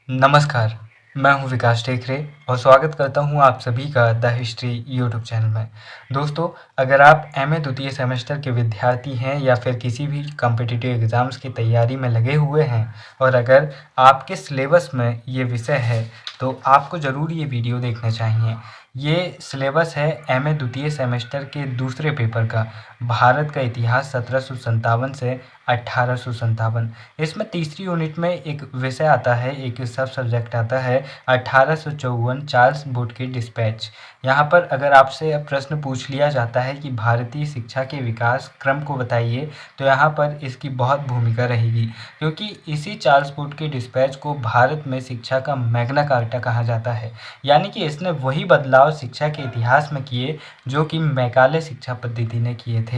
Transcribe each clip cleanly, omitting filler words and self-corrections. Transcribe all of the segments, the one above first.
नमस्कार, मैं हूं विकास टेकरे और स्वागत करता हूं आप सभी का द हिस्ट्री यूट्यूब चैनल में। दोस्तों, अगर आप एमए द्वितीय सेमेस्टर के विद्यार्थी हैं या फिर किसी भी कॉम्पिटिटिव एग्ज़ाम्स की तैयारी में लगे हुए हैं और अगर आपके सिलेबस में ये विषय है, तो आपको ज़रूर ये वीडियो देखना चाहिए। ये सिलेबस है एमए द्वितीय सेमेस्टर के दूसरे पेपर का, भारत का इतिहास 1757 से 1857। इसमें तीसरी यूनिट में एक विषय आता है, एक सब सब्जेक्ट आता है 1854 चार्ल्स वुड की डिस्पैच। यहाँ पर अगर आपसे प्रश्न पूछ लिया जाता है कि भारतीय शिक्षा के विकास क्रम को बताइए, तो यहाँ पर इसकी बहुत भूमिका रहेगी, क्योंकि इसी चार्ल्स वुड की डिस्पैच को भारत में शिक्षा का मैग्ना कार्टा कहा जाता है। यानी कि इसने वही बदलाव शिक्षा के इतिहास में किए जो कि मैकाले शिक्षा पद्धति ने किए थे।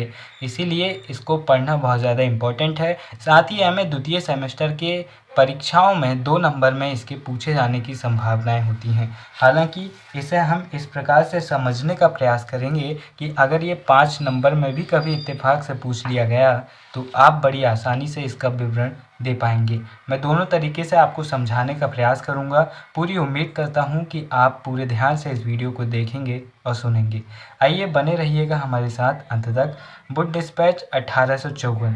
इसीलिए इसको पढ़ना बहुत ज़्यादा इम्पोर्टेंट है। साथ ही हमें द्वितीय सेमेस्टर के परीक्षाओं में 2 नंबर में इसके पूछे जाने की संभावनाएं होती हैं। हालांकि इसे हम इस प्रकार से समझने का प्रयास करेंगे कि अगर ये 5 नंबर में भी कभी इत्तेफाक से पूछ लिया गया, तो आप बड़ी आसानी से इसका विवरण दे पाएंगे। मैं दोनों तरीके से आपको समझाने का प्रयास करूंगा। पूरी उम्मीद करता हूं कि आप पूरे ध्यान से इस वीडियो को देखेंगे और सुनेंगे। आइए बने रहिएगा हमारे साथ अंत तक। Wood dispatch 1854।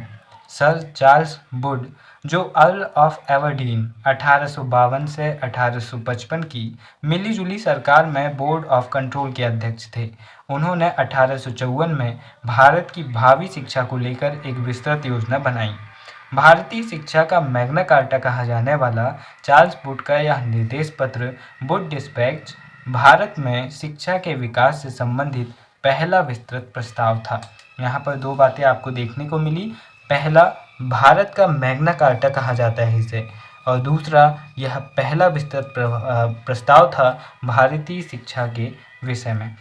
Sir Charles Wood, जो अर्ल ऑफ एवरडीन 1852 से 1855 की मिली-जुली सरकार में बोर्ड ऑफ कंट्रोल के अध्यक्ष थे। उन्होंने 1854 में भारत की भावी शिक्षा को लेकर एक विस्तृत योजना बनाई। भारतीय शिक्षा का मैग्ना कार्टा कहा जाने वाला चार्ल्स वुड का यह निर्देश पत्र, वुड डिस्पैच, भारत में शिक्षा के विकास से संबंधित पहला विस्तृत प्रस्ताव था। यहाँ पर 2 बातें आपको देखने को मिली। पहला, भारत का मैग्ना कार्टा कहा जाता है इसे, और दूसरा, यह पहला विस्तृत प्रस्ताव था भारतीय शिक्षा के विषय में।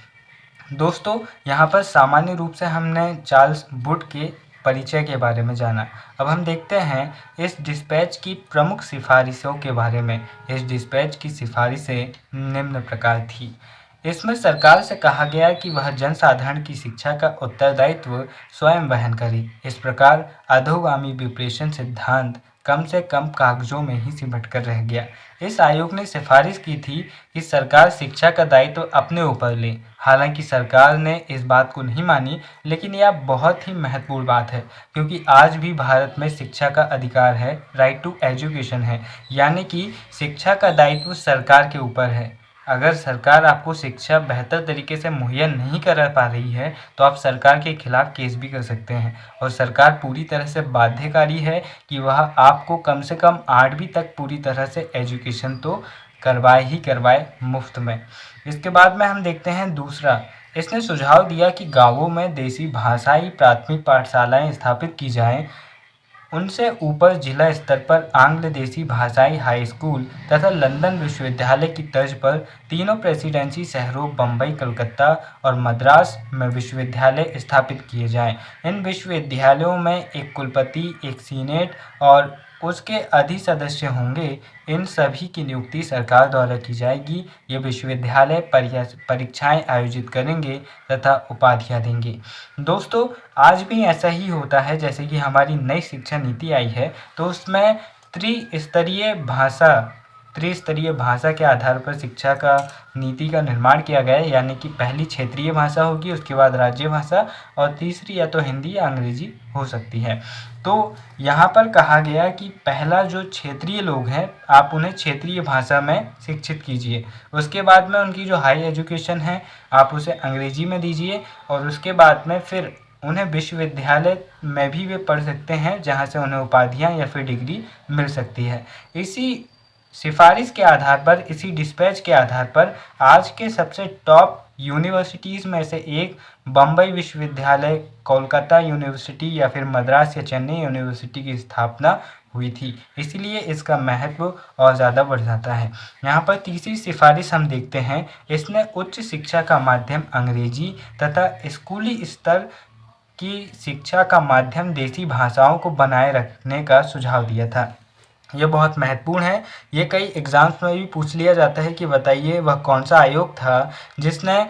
दोस्तों, यहाँ पर सामान्य रूप से हमने चार्ल्स वुड के परिचय के बारे में जाना। अब हम देखते हैं इस डिस्पैच की प्रमुख सिफारिशों के बारे में। इस डिस्पैच की सिफारिशें निम्न प्रकार थी। इसमें सरकार से कहा गया कि वह जनसाधारण की शिक्षा का उत्तरदायित्व स्वयं वहन करे। इस प्रकार अधोगामी विप्रेषण सिद्धांत कम से कम कागजों में ही सिमट कर रह गया। इस आयोग ने सिफारिश की थी कि सरकार शिक्षा का दायित्व अपने ऊपर ले। हालांकि सरकार ने इस बात को नहीं मानी, लेकिन यह बहुत ही महत्वपूर्ण बात है, क्योंकि आज भी भारत में शिक्षा का अधिकार है, राइट टू एजुकेशन है, यानी कि शिक्षा का दायित्व सरकार के ऊपर है। अगर सरकार आपको शिक्षा बेहतर तरीके से मुहैया नहीं करा पा रही है, तो आप सरकार के खिलाफ केस भी कर सकते हैं, और सरकार पूरी तरह से बाध्यकारी है कि वह आपको कम से कम 8वीं तक पूरी तरह से एजुकेशन तो करवाए ही करवाए मुफ्त में। इसके बाद में हम देखते हैं दूसरा, इसने सुझाव दिया कि गाँवों में देसी भाषाई प्राथमिक पाठशालाएं स्थापित की जाएं। उनसे ऊपर जिला स्तर पर आंग्ल देशी भाषाई हाई स्कूल तथा लंदन विश्वविद्यालय की तर्ज पर तीनों प्रेसिडेंसी शहरों बम्बई, कलकत्ता और मद्रास में विश्वविद्यालय स्थापित किए जाएं। इन विश्वविद्यालयों में एक कुलपति, एक सीनेट और उसके अधिसदस्य होंगे। इन सभी की नियुक्ति सरकार द्वारा की जाएगी। ये विश्वविद्यालय परीक्षाएं आयोजित करेंगे तथा उपाधियां देंगे। दोस्तों, आज भी ऐसा ही होता है। जैसे कि हमारी नई शिक्षा नीति आई है, तो उसमें त्रिस्तरीय भाषा के आधार पर शिक्षा का नीति का निर्माण किया गया है। यानी कि पहली क्षेत्रीय भाषा होगी, उसके बाद राज्य भाषा, और तीसरी या तो हिंदी या अंग्रेजी हो सकती है। तो यहाँ पर कहा गया कि पहला जो क्षेत्रीय लोग हैं, आप उन्हें क्षेत्रीय भाषा में शिक्षित कीजिए। उसके बाद में उनकी जो हाई एजुकेशन है, आप उसे अंग्रेजी में दीजिए, और उसके बाद में फिर उन्हें विश्वविद्यालय में भी वे पढ़ सकते हैं, जहाँ से उन्हें उपाधियाँ या फिर डिग्री मिल सकती है। इसी सिफारिश के आधार पर, इसी डिस्पैच के आधार पर आज के सबसे टॉप यूनिवर्सिटीज़ में से एक बम्बई विश्वविद्यालय, कोलकाता यूनिवर्सिटी या फिर मद्रास या चेन्नई यूनिवर्सिटी की स्थापना हुई थी। इसीलिए इसका महत्व और ज़्यादा बढ़ जाता है। यहाँ पर तीसरी सिफारिश हम देखते हैं, इसने उच्च शिक्षा का माध्यम अंग्रेजी तथा स्कूली स्तर की शिक्षा का माध्यम देसी भाषाओं को बनाए रखने का सुझाव दिया था। ये बहुत महत्वपूर्ण है। ये कई एग्ज़ाम्स में भी पूछ लिया जाता है कि बताइए वह कौन सा आयोग था जिसने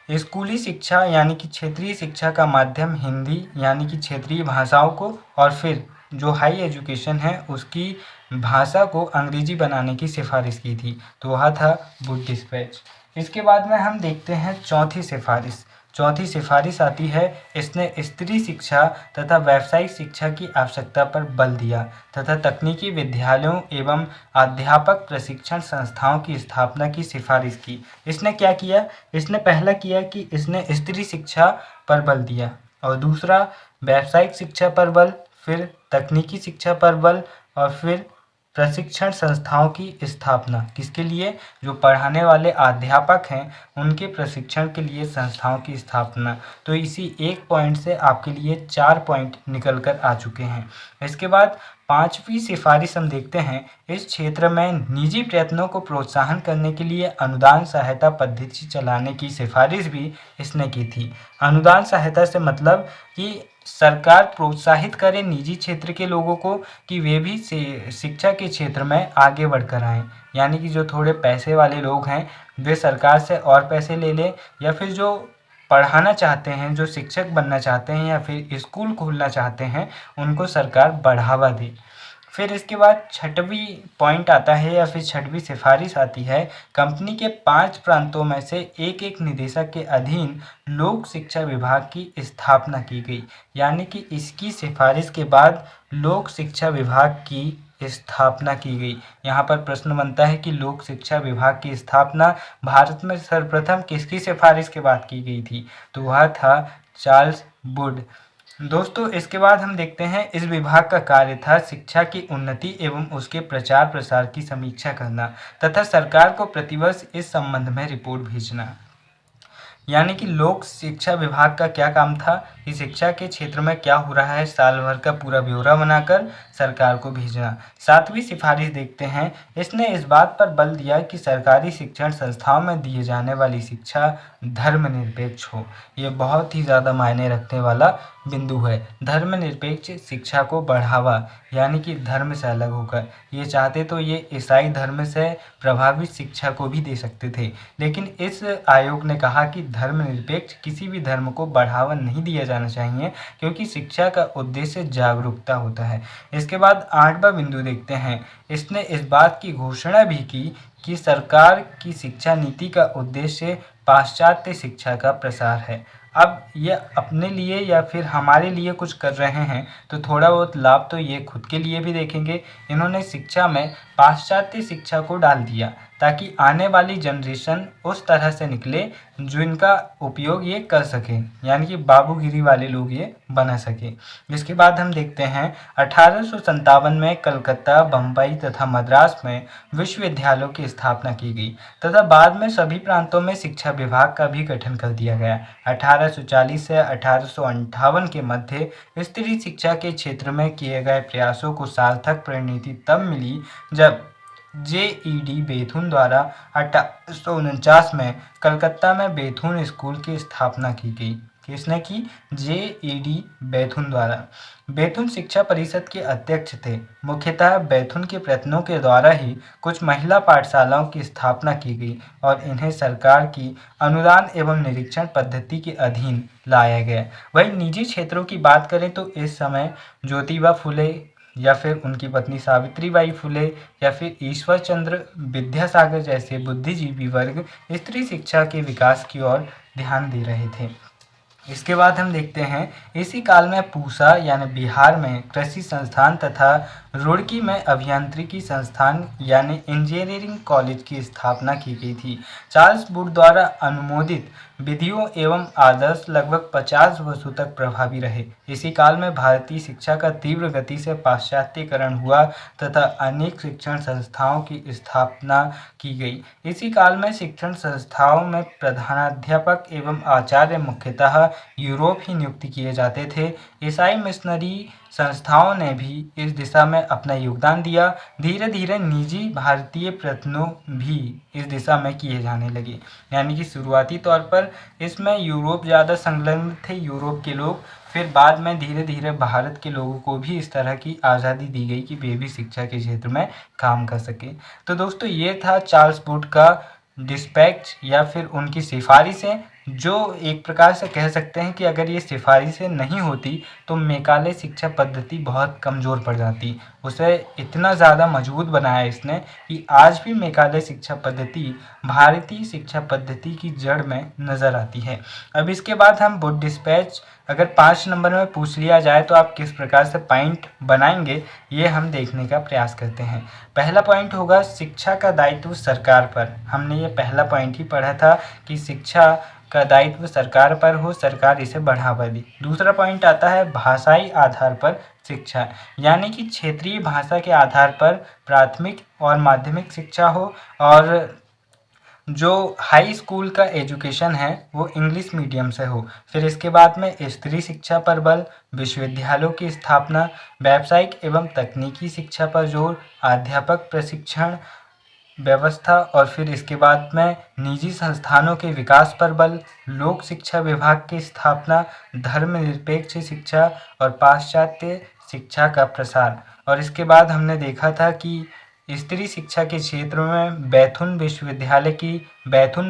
स्कूली शिक्षा यानी कि क्षेत्रीय शिक्षा का माध्यम हिंदी यानी कि क्षेत्रीय भाषाओं को, और फिर जो हाई एजुकेशन है उसकी भाषा को अंग्रेजी बनाने की सिफारिश की थी। तो वह था वुड डिस्पैच। इसके बाद में हम देखते हैं चौथी सिफारिश। चौथी सिफारिश आती है, इसने स्त्री शिक्षा तथा व्यावसायिक शिक्षा की आवश्यकता पर बल दिया तथा तकनीकी विद्यालयों एवं अध्यापक प्रशिक्षण संस्थाओं की स्थापना की सिफारिश की। इसने क्या किया? इसने पहला किया कि इसने स्त्री शिक्षा पर बल दिया और दूसरा व्यावसायिक शिक्षा पर बल, फिर तकनीकी शिक्षा पर बल और फिर प्रशिक्षण संस्थाओं की स्थापना। किसके लिए? जो पढ़ाने वाले अध्यापक हैं उनके प्रशिक्षण के लिए संस्थाओं की स्थापना। तो इसी एक पॉइंट से आपके लिए 4 पॉइंट निकल कर आ चुके हैं। इसके बाद पांचवी सिफारिश हम देखते हैं, इस क्षेत्र में निजी प्रयत्नों को प्रोत्साहन करने के लिए अनुदान सहायता पद्धति चलाने की सिफारिश भी इसने की थी। अनुदान सहायता से मतलब कि सरकार प्रोत्साहित करे निजी क्षेत्र के लोगों को कि वे भी शिक्षा के क्षेत्र में आगे बढ़कर आएँ। यानी कि जो थोड़े पैसे वाले लोग हैं वे सरकार से और पैसे ले लें, या फिर जो पढ़ाना चाहते हैं, जो शिक्षक बनना चाहते हैं या फिर स्कूल खोलना चाहते हैं, उनको सरकार बढ़ावा दे। फिर इसके बाद छठवीं पॉइंट आता है या फिर छठवीं सिफारिश आती है, कंपनी के 5 प्रांतों में से एक निदेशक के अधीन लोक शिक्षा विभाग की स्थापना की गई। यानी कि इसकी सिफारिश के बाद लोक शिक्षा विभाग की स्थापना की गई। यहाँ पर प्रश्न बनता है कि लोक शिक्षा विभाग की स्थापना भारत में सर्वप्रथम किसकी सिफारिश के बाद की गई थी? तो वह था चार्ल्स वुड। दोस्तों इसके बाद हम देखते हैं, इस विभाग का कार्य था शिक्षा की उन्नति एवं उसके प्रचार प्रसार की समीक्षा करना तथा सरकार को प्रतिवर्ष इस संबंध में रिपोर्ट भेजना। यानी कि लोक शिक्षा विभाग का क्या काम था कि शिक्षा के क्षेत्र में क्या हो रहा है साल भर का पूरा ब्यौरा बनाकर सरकार को भेजना। सातवीं सिफारिश देखते हैं, इसने इस बात पर बल दिया कि सरकारी शिक्षण संस्थाओं में दिए जाने वाली शिक्षा धर्मनिरपेक्ष हो। ये बहुत ही ज़्यादा मायने रखने वाला बिंदु है। धर्मनिरपेक्ष शिक्षा को बढ़ावा, यानी कि धर्म से अलग होकर। ये चाहते तो ये ईसाई धर्म से प्रभावित शिक्षा को भी दे सकते थे, लेकिन इस आयोग ने कहा कि धर्मनिरपेक्ष किसी भी धर्म को बढ़ावा नहीं दिया जाना चाहिए, क्योंकि शिक्षा का उद्देश्य जागरूकता होता है। इसके बाद 8वां बिंदु देखते हैं, इसने इस बात की घोषणा भी की कि सरकार की शिक्षा नीति का उद्देश्य पाश्चात्य शिक्षा का प्रसार है। अब ये अपने लिए या फिर हमारे लिए कुछ कर रहे हैं तो थोड़ा बहुत लाभ तो ये खुद के लिए भी देखेंगे। इन्होंने शिक्षा में पाश्चात्य शिक्षा को डाल दिया ताकि आने वाली जनरेशन उस तरह से निकले जो इनका उपयोग ये कर सकें, यानी कि बाबूगिरी वाले लोग ये बना सके। इसके बाद हम देखते हैं 1857 में कलकत्ता, बम्बई तथा मद्रास में विश्वविद्यालयों की स्थापना की गई तथा बाद में सभी प्रांतों में शिक्षा विभाग का भी गठन कर दिया गया। 1840 से 1858 के मध्य स्त्री शिक्षा के क्षेत्र में किए गए प्रयासों को सार्थक परिणति तब मिली जब J.E.D. बेथुन द्वारा 1849 में कलकत्ता में बेथुन स्कूल की स्थापना की गई। किसने की? J.E.D. बेथुन द्वारा। बेथुन शिक्षा परिषद के अध्यक्ष थे। मुख्यतः बेथुन के प्रयत्नों के द्वारा ही कुछ महिला पाठशालाओं की स्थापना की गई और इन्हें सरकार की अनुदान एवं निरीक्षण पद्धति के अधीन लाया गया। वहीं निजी क्षेत्रों की बात करें तो इस समय ज्योतिबा फुले या फिर उनकी पत्नी सावित्रीबाई फुले या फिर ईश्वर चंद्र विद्यासागर जैसे बुद्धिजीवी वर्ग स्त्री शिक्षा के विकास की ओर ध्यान दे रहे थे। इसके बाद हम देखते हैं, इसी काल में पूसा यानी बिहार में कृषि संस्थान तथा रुड़की में अभियांत्रिकी संस्थान यानी इंजीनियरिंग कॉलेज की स्थापना की गई थी। चार्ल्स वुड द्वारा अनुमोदित विधियों एवं आदर्श लगभग 50 वर्षों तक प्रभावी रहे। इसी काल में भारतीय शिक्षा का तीव्र गति से पाश्चात्यकरण हुआ तथा अनेक शिक्षण संस्थाओं की स्थापना की गई। इसी काल में शिक्षण संस्थाओं में प्रधानाध्यापक एवं आचार्य मुख्यतः यूरोप ही नियुक्त किए जाते थे। ईसाई मिशनरी संस्थाओं ने भी इस दिशा में अपना योगदान दिया। धीरे धीरे निजी भारतीय प्रयत्नों भी इस दिशा में किए जाने लगे, यानी कि शुरुआती तौर पर इसमें यूरोप ज़्यादा संलग्न थे, यूरोप के लोग। फिर बाद में धीरे धीरे भारत के लोगों को भी इस तरह की आज़ादी दी गई कि वे भी शिक्षा के क्षेत्र में काम कर सके। तो दोस्तों ये था चार्ल्स वुड का डिस्पैच या फिर उनकी सिफारिशें। जो एक प्रकार से कह सकते हैं कि अगर ये सिफारिशें नहीं होती तो मेकाले शिक्षा पद्धति बहुत कमज़ोर पड़ जाती। उसे इतना ज़्यादा मजबूत बनाया इसने कि आज भी मेकाले शिक्षा पद्धति भारतीय शिक्षा पद्धति की जड़ में नज़र आती है। अब इसके बाद हम बुक डिस्पैच अगर 5 नंबर में पूछ लिया जाए तो आप किस प्रकार से पॉइंट बनाएंगे, ये हम देखने का प्रयास करते हैं। पहला पॉइंट होगा शिक्षा का दायित्व सरकार पर। हमने ये पहला पॉइंट ही पढ़ा था कि शिक्षा का दायित्व सरकार पर हो, सरकार इसे बढ़ावा दे। दूसरा पॉइंट आता है भाषाई आधार पर शिक्षा, यानी कि क्षेत्रीय भाषा के आधार पर प्राथमिक और माध्यमिक शिक्षा हो और जो हाई स्कूल का एजुकेशन है वो इंग्लिश मीडियम से हो। फिर इसके बाद में स्त्री शिक्षा पर बल, विश्वविद्यालयों की स्थापना, व्यावसायिक एवं तकनीकी शिक्षा पर जोर, अध्यापक प्रशिक्षण व्यवस्था और फिर इसके बाद में निजी संस्थानों के विकास पर बल, लोक शिक्षा विभाग की स्थापना, धर्मनिरपेक्ष शिक्षा और पाश्चात्य शिक्षा का प्रसार। और इसके बाद हमने देखा था कि स्त्री शिक्षा के क्षेत्र में बैथुन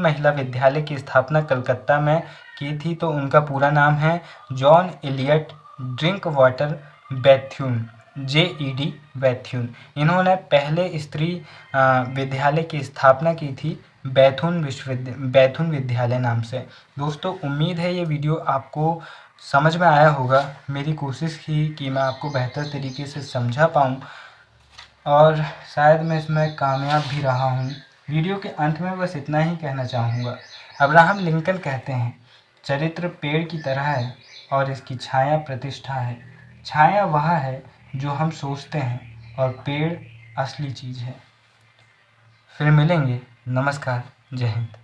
महिला विद्यालय की स्थापना कलकत्ता में की थी। तो उनका पूरा नाम है John Elliott drink water Bethune, JED Bethune. इन्होंने पहले स्त्री विद्यालय की स्थापना की थी बैथुन विद्यालय नाम से। दोस्तों उम्मीद है ये वीडियो आपको समझ में आया होगा। मेरी कोशिश थी कि मैं आपको बेहतर तरीके से समझा पाऊँ और शायद मैं इसमें कामयाब भी रहा हूँ। वीडियो के अंत में बस इतना ही कहना चाहूँगा। अब्राहम लिंकन कहते हैं, चरित्र पेड़ की तरह है और इसकी छाया प्रतिष्ठा है। छाया वह है जो हम सोचते हैं और पेड़ असली चीज़ है। फिर मिलेंगे। नमस्कार। जय हिंद।